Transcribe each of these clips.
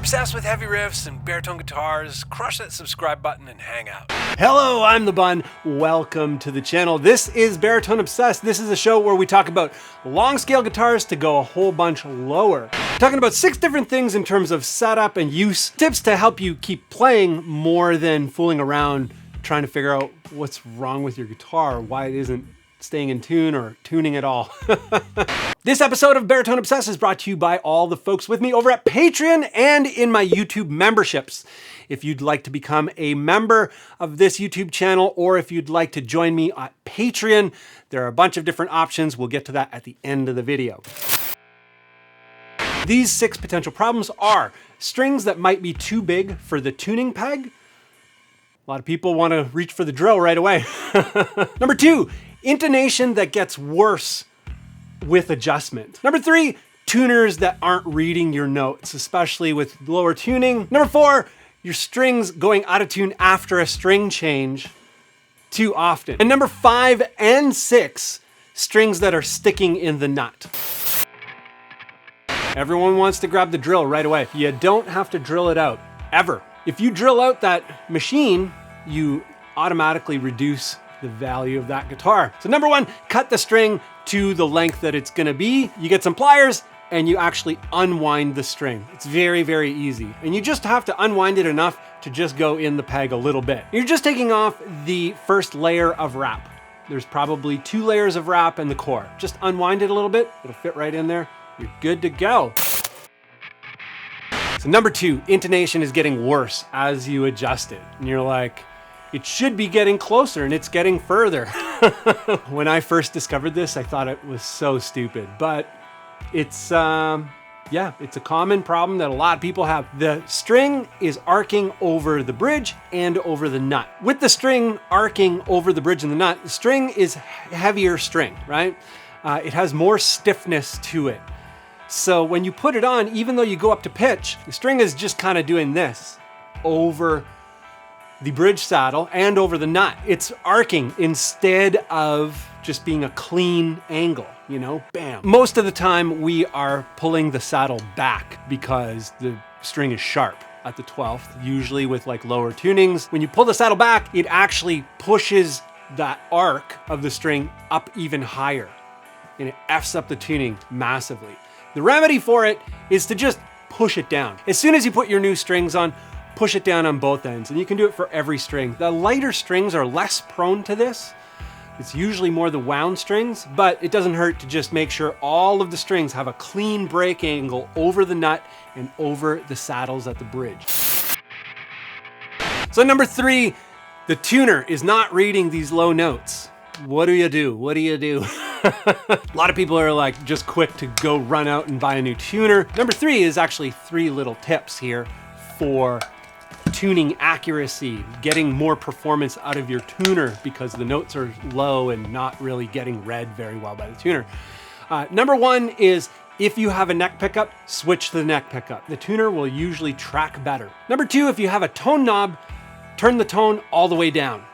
obsessed with heavy riffs and baritone guitars, crush that subscribe button and hang out. Hello, I'm the Bun. Welcome to the channel. This is Baritone Obsessed. This is a show where we talk about long scale guitars to go a whole bunch lower. Talking about 6 different things in terms of setup and use, tips to help you keep playing more than fooling around trying to figure out what's wrong with your guitar, why it isn't staying in tune or tuning at all. This episode of Baritone Obsessed is brought to you by all the folks with me over at Patreon and in my YouTube memberships. If you'd like to become a member of this YouTube channel, or if you'd like to join me at Patreon, there are a bunch of different options. We'll get to that at the end of the video. These 6 potential problems are strings that might be too big for the tuning peg. A lot of people want to reach for the drill right away. Number 2, intonation that gets worse with adjustment. Number 3, tuners that aren't reading your notes, especially with lower tuning. Number 4, your strings going out of tune after a string change too often. And number 5 and 6, strings that are sticking in the nut. Everyone wants to grab the drill right away. You don't have to drill it out, ever. If you drill out that machine, you automatically reduce the value of that guitar. So number 1, cut the string to the length that it's gonna be. You get some pliers and you actually unwind the string. It's very, very easy. And you just have to unwind it enough to just go in the peg a little bit. You're just taking off the first layer of wrap. There's probably 2 layers of wrap in the core. Just unwind it a little bit, it'll fit right in there. You're good to go. So number 2, intonation is getting worse as you adjust it. And you're like, it should be getting closer and it's getting further. When I first discovered this, I thought it was so stupid, but it's it's a common problem that a lot of people have. The string is arcing over the bridge and over the nut. With the string arcing over the bridge and the nut, the string is heavier string, right? It has more stiffness to it. So when you put it on, even though you go up to pitch, the string is just kind of doing this over the bridge saddle and over the nut. It's arcing instead of just being a clean angle, you know, bam. Most of the time we are pulling the saddle back because the string is sharp at the 12th, usually with like lower tunings. When you pull the saddle back, it actually pushes that arc of the string up even higher and it F's up the tuning massively. The remedy for it is to just push it down. As soon as you put your new strings on, push it down on both ends, and you can do it for every string. The lighter strings are less prone to this. It's usually more the wound strings, but it doesn't hurt to just make sure all of the strings have a clean break angle over the nut and over the saddles at the bridge. So number 3, the tuner is not reading these low notes. What do you do? What do you do? A lot of people are like just quick to go run out and buy a new tuner. Number 3 is actually 3 little tips here for tuning accuracy, getting more performance out of your tuner because the notes are low and not really getting read very well by the tuner. Number 1 is if you have a neck pickup, switch to the neck pickup. The tuner will usually track better. Number 2, if you have a tone knob, turn the tone all the way down.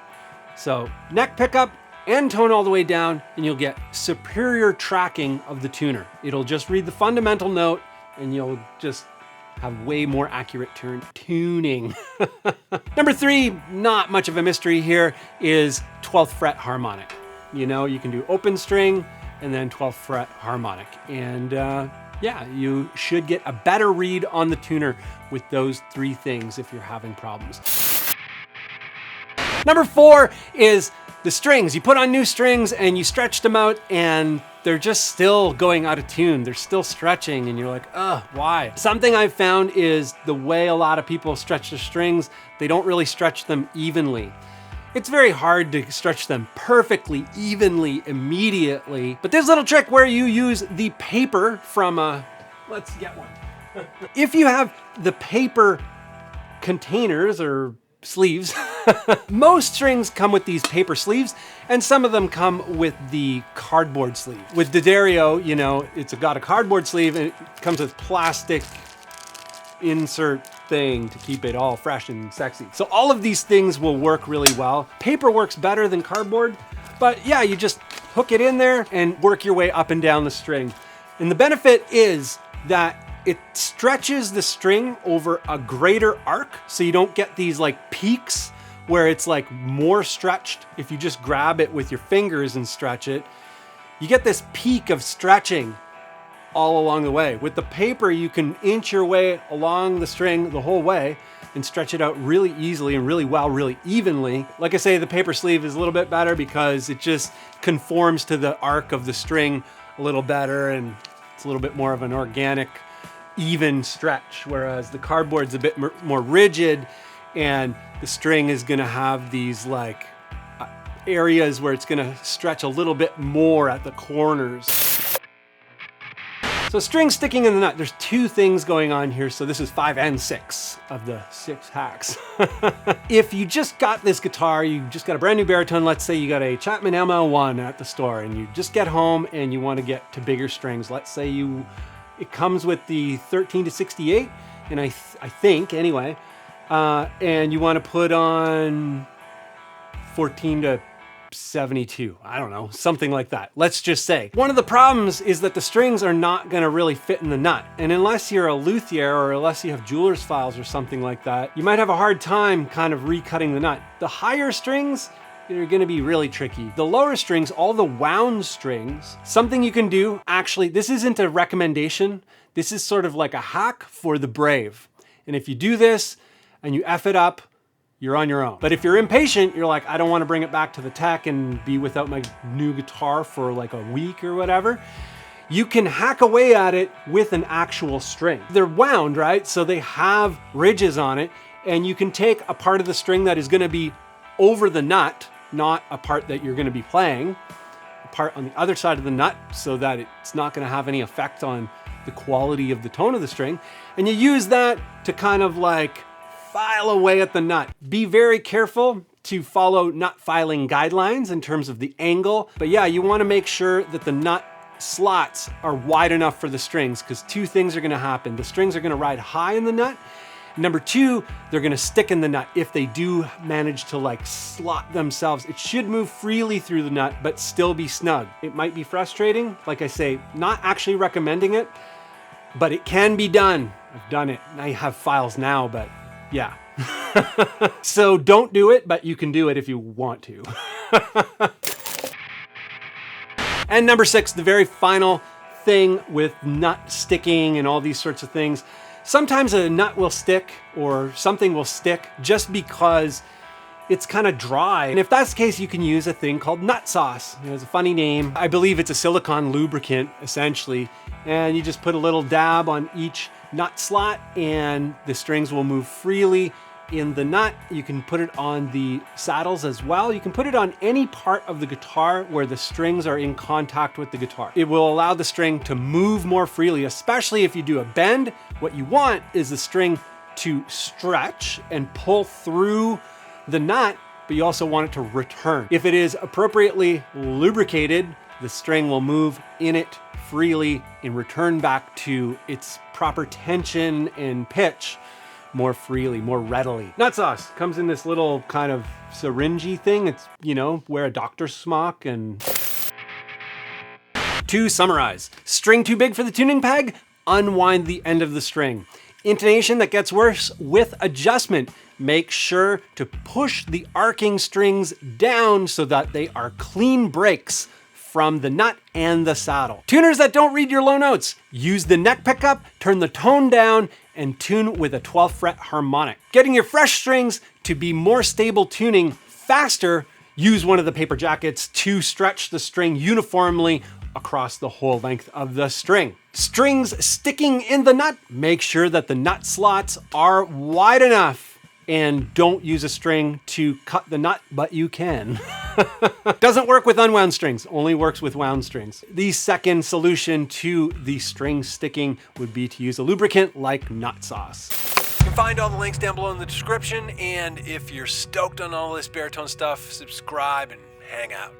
So neck pickup and tone all the way down, and you'll get superior tracking of the tuner. It'll just read the fundamental note and you'll just have way more accurate tuning. Number 3, not much of a mystery here, is 12th fret harmonic. You know, you can do open string and then 12th fret harmonic. And yeah, you should get a better read on the tuner with those 3 things if you're having problems. Number 4 is the strings. You put on new strings and you stretch them out and they're just still going out of tune. They're still stretching and you're like, why? Something I've found is the way a lot of people stretch their strings, they don't really stretch them evenly. It's very hard to stretch them perfectly, evenly, immediately. But there's a little trick where you use the paper from let's get one. If you have the paper containers or sleeves, most strings come with these paper sleeves and some of them come with the cardboard sleeve. With D'Addario, you know, it's got a cardboard sleeve and it comes with plastic insert thing to keep it all fresh and sexy. So all of these things will work really well. Paper works better than cardboard, but yeah, you just hook it in there and work your way up and down the string. And the benefit is that it stretches the string over a greater arc, so you don't get these like peaks where it's like more stretched. If you just grab it with your fingers and stretch it, you get this peak of stretching all along the way. With the paper, you can inch your way along the string the whole way and stretch it out really easily and really well, really evenly. Like I say, the paper sleeve is a little bit better because it just conforms to the arc of the string a little better, and it's a little bit more of an organic, even stretch, whereas the cardboard's a bit more rigid, and the string is gonna have these like areas where it's gonna stretch a little bit more at the corners. So string sticking in the nut, there's two things going on here. So this is 5 and 6 of the 6 hacks. If you just got this guitar, you just got a brand new baritone, let's say you got a Chapman ML1 at the store and you just get home and you want to get to bigger strings. Let's say it comes with the 13 to 68, and I think anyway, and you want to put on 14 to 72, I don't know, something like that. Let's just say. One of the problems is that the strings are not gonna really fit in the nut. And unless you're a luthier or unless you have jeweler's files or something like that, you might have a hard time kind of recutting the nut. The higher strings, they're gonna be really tricky. The lower strings, all the wound strings, something you can do, actually, this isn't a recommendation. This is sort of like a hack for the brave. And if you do this and you F it up, you're on your own. But if you're impatient, you're like, I don't want to bring it back to the tech and be without my new guitar for like a week or whatever, you can hack away at it with an actual string. They're wound, right? So they have ridges on it, and you can take a part of the string that is going to be over the nut, not a part that you're going to be playing, a part on the other side of the nut so that it's not going to have any effect on the quality of the tone of the string. And you use that to kind of like file away at the nut. Be very careful to follow nut filing guidelines in terms of the angle. But yeah, you want to make sure that the nut slots are wide enough for the strings, because two things are going to happen. The strings are going to ride high in the nut. Number two, they're going to stick in the nut. If they do manage to like slot themselves, it should move freely through the nut, but still be snug. It might be frustrating. Like I say, not actually recommending it, but it can be done. I've done it. I have files now, but yeah. So don't do it, but you can do it if you want to. And number 6, the very final thing with nut sticking and all these sorts of things. Sometimes a nut will stick or something will stick just because it's kind of dry. And if that's the case, you can use a thing called nut sauce. It has a funny name. I believe it's a silicone lubricant, essentially. And you just put a little dab on each nut slot and the strings will move freely in the nut. You can put it on the saddles as well. You can put it on any part of the guitar where the strings are in contact with the guitar. It will allow the string to move more freely, especially if you do a bend. What you want is the string to stretch and pull through the nut, but you also want it to return. If it is appropriately lubricated, the string will move in it freely and return back to its proper tension and pitch more freely, more readily. Nut sauce comes in this little kind of syringe-y thing. It's, you know, wear a doctor's smock. And to summarize, string too big for the tuning peg? Unwind the end of the string. Intonation that gets worse with adjustment. Make sure to push the arcing strings down so that they are clean breaks from the nut and the saddle. Tuners that don't read your low notes, use the neck pickup, turn the tone down, and tune with a 12th fret harmonic. Getting your fresh strings to be more stable tuning faster, use one of the paper jackets to stretch the string uniformly across the whole length of the string. Strings sticking in the nut, make sure that the nut slots are wide enough. And don't use a string to cut the nut, but you can. Doesn't work with unwound strings, only works with wound strings. The second solution to the string sticking would be to use a lubricant like nut sauce. You can find all the links down below in the description, and if you're stoked on all this baritone stuff, subscribe and hang out.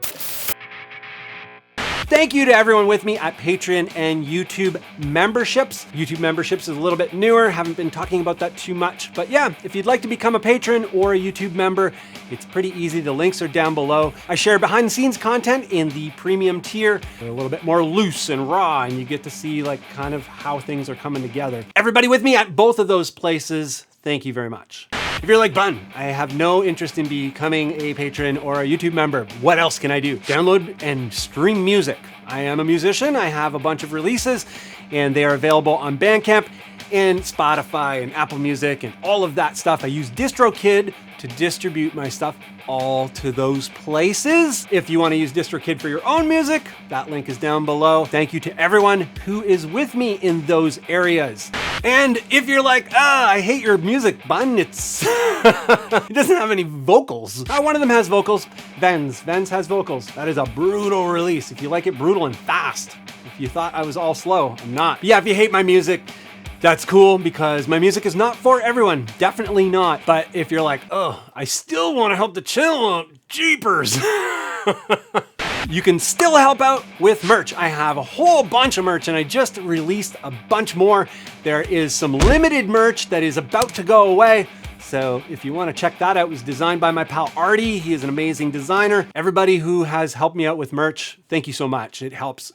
Thank you to everyone with me at Patreon and YouTube memberships. YouTube memberships is a little bit newer, haven't been talking about that too much. But yeah, if you'd like to become a patron or a YouTube member, it's pretty easy. The links are down below. I share behind the scenes content in the premium tier. They're a little bit more loose and raw, and you get to see like kind of how things are coming together. Everybody with me at both of those places, thank you very much. If you're like, Bun, I have no interest in becoming a patron or a YouTube member, what else can I do? Download and stream music. I am a musician. I have a bunch of releases, and they are available on Bandcamp and Spotify and Apple Music and all of that stuff. I use DistroKid to distribute my stuff all to those places. If you want to use DistroKid for your own music, that link is down below. Thank you to everyone who is with me in those areas. And if you're like, I hate your music, Bun, it doesn't have any vocals. One of them has vocals, Vens has vocals. That is a brutal release. If you like it brutal and fast. If you thought I was all slow, I'm not. But yeah, if you hate my music, that's cool because my music is not for everyone. Definitely not. But if you're like, I still want to help the channel, jeepers. You can still help out with merch. I have a whole bunch of merch and I just released a bunch more. There is some limited merch that is about to go away. So if you want to check that out, it was designed by my pal Artie. He is an amazing designer. Everybody who has helped me out with merch, thank you so much. It helps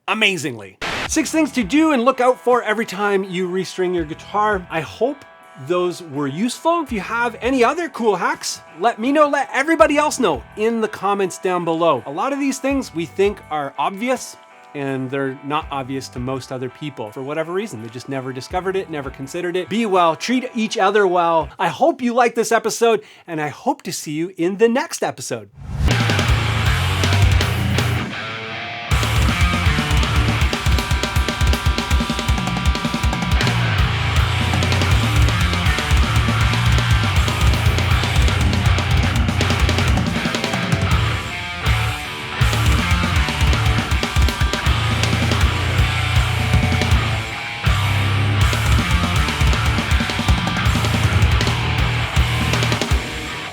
amazingly. 6 things to do and look out for every time you restring your guitar. I hope those were useful. If you have any other cool hacks, let me know, let everybody else know in the comments down below. A lot of these things we think are obvious and they're not obvious to most other people for whatever reason. They just never discovered it, never considered it. Be well, treat each other well. I hope you liked this episode and I hope to see you in the next episode.